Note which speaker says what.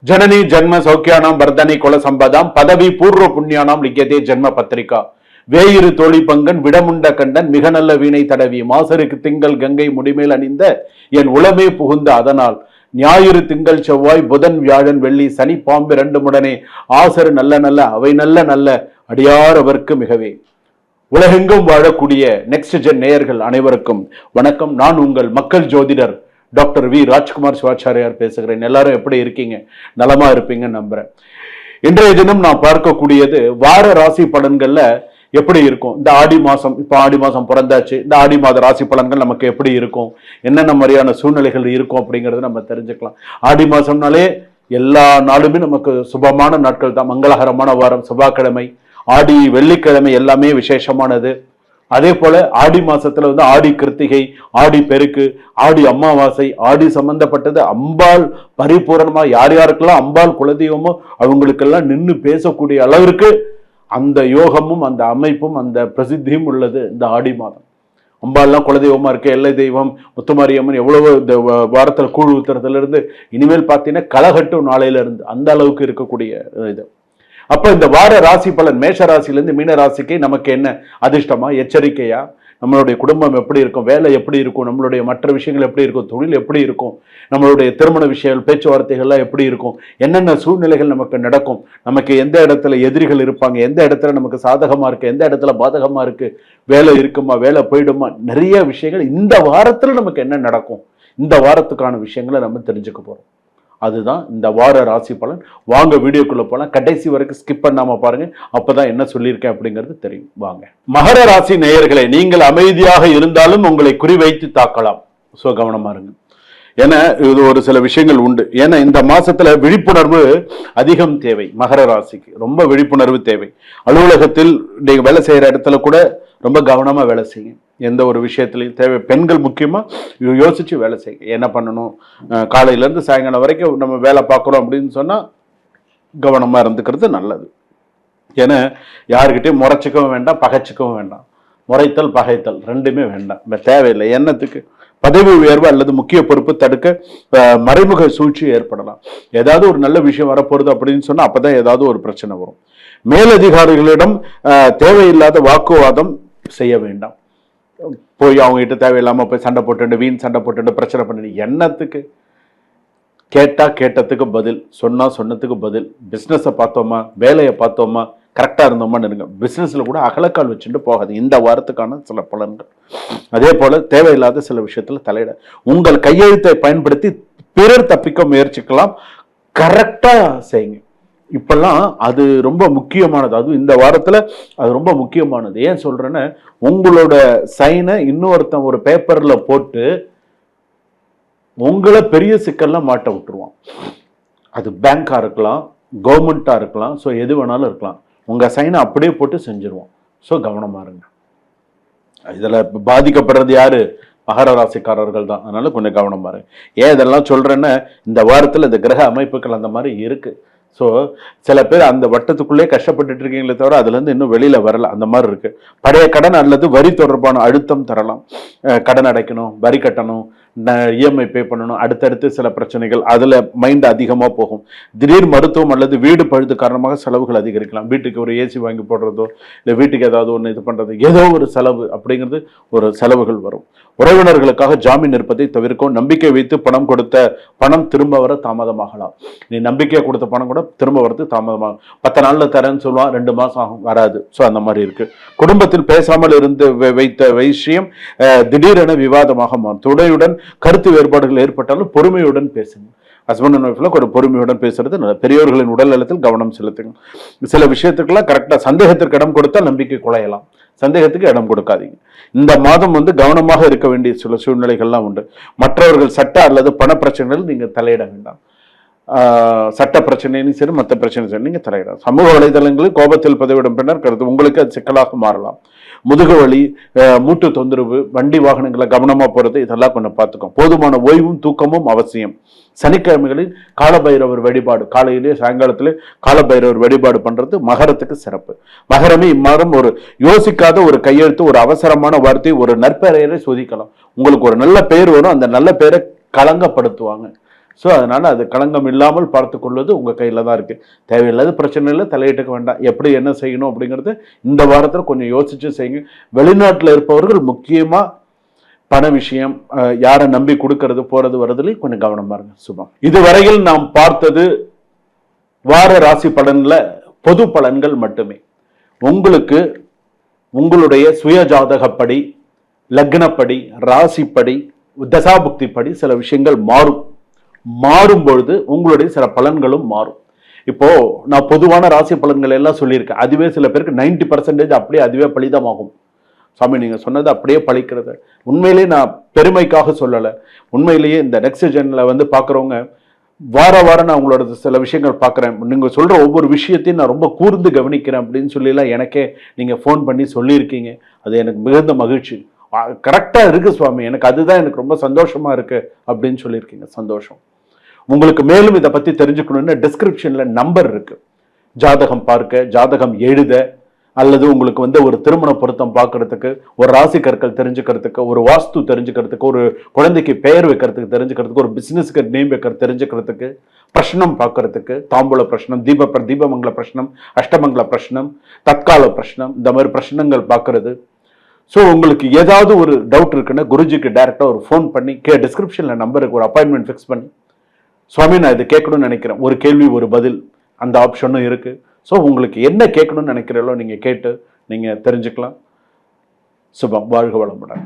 Speaker 1: जननी जन्म सौख्यानां वर्धने कुल संपदां पदवी पूर्व पुण्यानां लिख्यते जन्म पत्रिका வேயிறு தோழி பங்கன் விடமுண்ட கண்டன் மிக நல்ல வீணை தடவி மாசருக்கு திங்கள் கங்கை முடிமேல் அணிந்த என் உளமே புகுந்த அதனால் ஞாயிறு திங்கள் செவ்வாய் புதன் வியாழன் வெள்ளி சனி பாம்பு இரண்டு முடனே ஆசரு நல்ல நல்ல அவை நல்ல நல்ல அடியார் அவருக்கு மிகவே. உலகெங்கும் வாழக்கூடிய நெக்ஸ்ட் ஜென் நேயர்கள் அனைவருக்கும் வணக்கம். நான் உங்கள் மக்கள் ஜோதிடர் டாக்டர் வி ராஜ்குமார் சிவாச்சாரியார் பேசுகிறேன். எல்லாரும் எப்படி இருக்கீங்க? நலமா இருப்பீங்கன்னு நம்புறேன். இன்றைய தினம் நான் பார்க்கக்கூடியது வார ராசி பலன்கள்ல எப்படி இருக்கும். இந்த ஆடி மாசம், இப்ப ஆடி மாசம் பிறந்தாச்சு, இந்த ஆடி மாத ராசி பலன்கள் நமக்கு எப்படி இருக்கும், என்னென்ன மாதிரியான சூழ்நிலைகள் இருக்கும் அப்படிங்கறத நம்ம தெரிஞ்சுக்கலாம். ஆடி மாசம்னாலே எல்லா நாளுமே நமக்கு சுபமான நாட்கள் தான். மங்களகரமான வாரம், செவ்வாய்க்கிழமை, ஆடி வெள்ளிக்கிழமை எல்லாமே விசேஷமானது. அதே போல ஆடி மாசத்துல ஆடி கிருத்திகை, ஆடி பெருக்கு, ஆடி அமாவாசை, ஆடி சம்பந்தப்பட்டது அம்பாள் பரிபூரணமா யார் யாருக்கெல்லாம் அம்பாள் குலதெய்வமோ அவங்களுக்கெல்லாம் நின்று பேசக்கூடிய அளவிற்கு அந்த யோகமும் அந்த அமைப்பும் அந்த பிரசித்தியும் உள்ளது இந்த ஆடி மாதம். அம்பாள்லாம் குலதெய்வமா இருக்கு, எல்லை தெய்வம் முத்துமாரியம்மன் எவ்வளவு இந்த வாரத்துல கூழ் ஊத்துறதுல இருந்து இனிமேல் பார்த்தீங்கன்னா களகட்டும் நாளையில இருந்து அந்த அளவுக்கு இருக்கக்கூடிய இது. அப்ப இந்த வார ராசி பலன் மேஷ ராசியிலிருந்து மீன ராசிக்கு நமக்கு என்ன அதிர்ஷ்டமா, எச்சரிக்கையா, நம்மளுடைய குடும்பம் எப்படி இருக்கும், வேலை எப்படி இருக்கும், நம்மளுடைய மற்ற விஷயங்கள் எப்படி இருக்கும், தொழில் எப்படி இருக்கும், நம்மளுடைய திருமண விஷயங்கள் பேச்சுவார்த்தைகள்லாம் எப்படி இருக்கும், என்னென்ன சூழ்நிலைகள் நமக்கு நடக்கும், நமக்கு எந்த இடத்துல எதிரிகள் இருப்பாங்க, எந்த இடத்துல நமக்கு சாதகமா இருக்கு, எந்த இடத்துல பாதகமா இருக்கு, வேலை இருக்குமா, வேலை போயிடுமா, நிறைய விஷயங்கள் இந்த வாரத்துல நமக்கு என்ன நடக்கும், இந்த வாரத்துக்கான விஷயங்களை நம்ம தெரிஞ்சுக்க போறோம். அதுதான் இந்த வார ராசி பலன். வாங்க வீடியோக்குள்ள போலாம், கடைசி வரைக்கும் ஸ்கிப் பண்ணாம பாருங்க, அப்பதான் என்ன சொல்லியிருக்கேன் அப்படிங்கிறது தெரியும். வாங்க. மகர ராசி நேயர்களே, நீங்கள் அமைதியாக இருந்தாலும் உங்களை குறிவைத்து தாக்கலாம். சோ கவனமா இருங்க. ஏன்னா இது ஒரு சில விஷயங்கள் உண்டு. ஏன்னா இந்த மாசத்துல விழிப்புணர்வு அதிகம் தேவை. மகர ராசிக்கு ரொம்ப விழிப்புணர்வு தேவை. அலுவலகத்தில் நீங்க வேலை செய்யற இடத்துல கூட ரொம்ப கவனமா வேலை செய்யுங்க. எந்த ஒரு விஷயத்துலையும் தேவை. பெண்கள் முக்கியமா யோசிச்சு வேலை செய்யுங்க. என்ன பண்ணணும், காலையில இருந்து சாயங்காலம் வரைக்கும் நம்ம வேலை பார்க்குறோம் அப்படின்னு சொன்னா கவனமா இருந்துக்கிறது நல்லது. ஏன்னா யாருக்கிட்டையும் முறைச்சிக்கவும் வேண்டாம், பகைச்சிக்கவும் வேண்டாம். முறைத்தல் பகைத்தல் ரெண்டுமே வேண்டாம், தேவையில்லை. எண்ணத்துக்கு பதவி உயர்வு அல்லது முக்கிய பொறுப்பு தடுக்க மறைமுக சூழ்ச்சி ஏற்படலாம். ஏதாவது ஒரு நல்ல விஷயம் வரப்போறது அப்படின்னு சொன்னா அப்பதான் ஏதாவது ஒரு பிரச்சனை வரும். மேலதிகாரிகளிடம் தேவையில்லாத வாக்குவாதம் செய்ய வேண்டாம். போய் அவங்க கிட்ட தேவையில்லாம போய் சண்டை போட்டு வீண் சண்டை போட்டு பிரச்சனை பண்ணி எண்ணத்துக்கு. கேட்டா கேட்டதுக்கு பதில், சொன்னா சொன்னதுக்கு பதில். பிசினஸை பார்த்தோமா, வேலையை பார்த்தோமா, கரெக்டா இருந்தோமான்னு இருங்க. பிசினஸ்ல கூட அகலக்கால் வச்சுட்டு போகாது. இந்த வாரத்துக்கான சில பலன்கள். அதே போல தேவையில்லாத சில விஷயத்துல தலையிட. உங்கள் கையெழுத்தை பயன்படுத்தி பிறர் தப்பிக்க முயற்சிக்கலாம். கரெக்டா செய்யுங்க. இப்பெல்லாம் அது ரொம்ப முக்கியமானது. அதுவும் இந்த வாரத்துல அது ரொம்ப முக்கியமானது. ஏன் சொல்றேன்னா, உங்களோட சைனை இன்னொருத்தன் ஒரு பேப்பர்ல போட்டு உங்களை பெரிய சிக்கல்ல மாட்ட விட்டுருவான். அது பேங்கா இருக்கலாம், கவர்மெண்டா இருக்கலாம், ஸோ எது வேணாலும் இருக்கலாம். உங்க சைனை அப்படியே போட்டு செஞ்சிருவோம். ஸோ கவனமா இருங்க. இதுல பாதிக்கப்படுறது யாரு? மகர ராசிக்காரர்கள் தான். அதனால கொஞ்சம் கவனமா இருங்க. ஏன் இதெல்லாம் சொல்றேன்னா, இந்த வாரத்துல இந்த கிரக அமைப்புகள் அந்த மாதிரி இருக்கு. ஸோ சில பேர் அந்த வட்டத்துக்குள்ளே கஷ்டப்பட்டுட்டு இருக்கீங்களே தவிர அதுல இருந்து இன்னும் வெளியில வரல. அந்த மாதிரி இருக்கு. பழைய கடன் அல்லது வரி தொடர்பான அழுத்தம் தரலாம். கடன் அடைக்கணும், வரி கட்டணும், இஎம்ஐ பே பண்ணணும், அடுத்தடுத்து சில பிரச்சனைகள், அதுல மைண்ட் அதிகமா போகும். திடீர் மருத்துவம் அல்லது வீடு பழுது காரணமாக செலவுகள் அதிகரிக்கலாம். வீட்டுக்கு ஒரு ஏசி வாங்கி போடுறதோ, இல்லை வீட்டுக்கு ஏதாவது ஒன்று இது பண்றது, ஏதோ ஒரு செலவு அப்படிங்கிறது ஒரு செலவுகள் வரும். உறவினர்களுக்காக ஜாமீன் இருப்பதை தவிர்க்கும். நம்பிக்கை வைத்து பணம் கொடுத்த பணம் திரும்ப வர தாமதமாகலாம். நீ நம்பிக்கை கொடுத்த பணம் கூட திரும்ப வரது தாமதமாகும். 10 நாள்ல தரேன்னு சொல்லுவான், 2 மாசம் ஆகும், வராது. ஸோ அந்த மாதிரி இருக்கு. குடும்பத்தில் பேசாமல் இருந்து வைத்த விஷயம் திடீரென விவாதமாக மாறும். துணையுடன் கருத்து வேறுபாடுகள் ஏற்பட்டாலும் பொறுமையுடன் பேசுங்க. ஹஸ்பண்ட் அண்ட் ஒய்ஃப்ல ஒரு பொறுமையுடன் பேசுறது நல்லது. பெரியோர்களின் உடல் நலத்தில் கவனம் செலுத்துங்க. சில விஷயத்துக்கெல்லாம் கரெக்டா சந்தேகத்திற்கு இடம் கொடுத்தா நம்பிக்கை குலையலாம். சந்தேகத்துக்கு இடம் கொடுக்காதீங்க. இந்த மாதம் கவனமாக இருக்க வேண்டிய சில சூழ்நிலைகள்லாம் உண்டு. மற்றவர்கள் சட்ட அல்லது பண பிரச்சனைகள் நீங்க தலையிட வேண்டாம். சட்ட பிரச்சனையும் சரி, மற்ற பிரச்சனையும் சரி நீங்க தலையிடலாம். சமூக வலைதளங்களில் கோபத்தில் பதிவிடும் பின்னர் கருத்து உங்களுக்கு அது சிக்கலாக மாறலாம். முதுகு வலி, மூட்டு தொந்தரவு, வண்டி வாகனங்களை கவனமா போறது, இதெல்லாம் கொஞ்சம் பார்த்துக்கோம். போதுமான ஓய்வும் தூக்கமும் அவசியம். சனிக்கிழமைகளில் காலபைரவர் வழிபாடு, காலையிலேயே சாயங்காலத்திலே காலபைரவர் வழிபாடு பண்றது மகரத்துக்கு சிறப்பு. மகரமே இம்மாதம் ஒரு யோசிக்காத ஒரு கையெழுத்து, ஒரு அவசரமான வார்த்தை, ஒரு நற்பெயரை சோதிக்கலாம். உங்களுக்கு ஒரு நல்ல பெயர் வரும், அந்த நல்ல பெயரை களங்கப்படுத்துவாங்க. ஸோ அதனால அது களங்கம் இல்லாமல் பார்த்து கொள்வது உங்கள் கையில் தான் இருக்குது. தேவையில்லாத பிரச்சனை இல்லை, தலையிட்டுக்க வேண்டாம். எப்படி என்ன செய்யணும் அப்படிங்கிறது இந்த வாரத்தில் கொஞ்சம் யோசிச்சு செய்யுங்க. வெளிநாட்டில் இருப்பவர்கள் முக்கியமாக பண விஷயம், யாரை நம்பி கொடுக்கறது போறது வரதுலையும் கொஞ்சம் கவனமா இருங்க. சுபம். இதுவரையில் நாம் பார்த்தது வார ராசி பலன்ல பொது பலன்கள் மட்டுமே. உங்களுக்கு உங்களுடைய சுய ஜாதகப்படி, லக்னப்படி, ராசிப்படி, தசாபுக்திப்படி சில விஷயங்கள் மாறும் பொழுது உங்களுடைய சில பலன்களும் மாறும். இப்போ நான் பொதுவான ராசி பலன்கள் எல்லாம் சொல்லியிருக்கேன். அதுவே சில பேருக்கு 90% அப்படியே அதுவே பலிதமாகும். சாமி நீங்க சொன்னது அப்படியே பழிக்கிறது. உண்மையிலேயே நான் பெருமைக்காக சொல்லலை. உண்மையிலேயே இந்த நெக்ஸ்ட் ஜென்ல வந்து பார்க்குறவங்க வாரம் நான் உங்களோட சில விஷயங்கள் பார்க்குறேன். நீங்கள் சொல்கிற ஒவ்வொரு விஷயத்தையும் நான் ரொம்ப கூர்ந்து கவனிக்கிறேன் அப்படின்னு சொல்லிலாம் எனக்கே நீங்கள் ஃபோன் பண்ணி சொல்லியிருக்கீங்க. அது எனக்கு மிகுந்த மகிழ்ச்சி. கரெக்டாக இருக்குது சுவாமி, எனக்கு அதுதான் எனக்கு ரொம்ப சந்தோஷமாக இருக்குது அப்படின்னு சொல்லியிருக்கீங்க. சந்தோஷம். உங்களுக்கு மேலும் இதை பற்றி தெரிஞ்சுக்கணும்னு டிஸ்கிரிப்ஷனில் நம்பர் இருக்குது. ஜாதகம் பார்க்க, ஜாதகம் எழுத, அல்லது உங்களுக்கு வந்து ஒரு திருமண பொருத்தம் பார்க்கறதுக்கு, ஒரு ராசி கற்கள் தெரிஞ்சுக்கிறதுக்கு, ஒரு வாஸ்து தெரிஞ்சுக்கிறதுக்கு, ஒரு குழந்தைக்கு பெயர் வைக்கிறதுக்கு தெரிஞ்சுக்கிறதுக்கு, ஒரு பிசினஸ்க்கு நேம் வைக்கிறது தெரிஞ்சுக்கிறதுக்கு, பிரச்சனம் பார்க்கறதுக்கு, தாம்பூல பிரச்சனம், தீபமங்கல பிரச்சனம், அஷ்டமங்கல பிரச்சனம், தற்கால பிரச்சனம், இந்த மாதிரி பிரச்சனங்கள் பார்க்கறது. ஸோ உங்களுக்கு ஏதாவது ஒரு டவுட் இருக்குன்னா குருஜிக்கு டைரெக்டாக ஒரு ஃபோன் பண்ணி டிஸ்கிரிப்ஷனில் நம்பருக்கு ஒரு அப்பாயின்மெண்ட் ஃபிக்ஸ் பண்ணி, சுவாமி நான் இதை கேட்கணும்னு நினைக்கிறேன், ஒரு கேள்வி ஒரு பதில், அந்த ஆப்ஷனும் இருக்குது. ஸோ உங்களுக்கு என்ன கேட்கணும்னு நினைக்கிறீங்களோ நீங்கள் கேட்டு நீங்கள் தெரிஞ்சுக்கலாம். சுபம். வாழ்க வளமுடன்.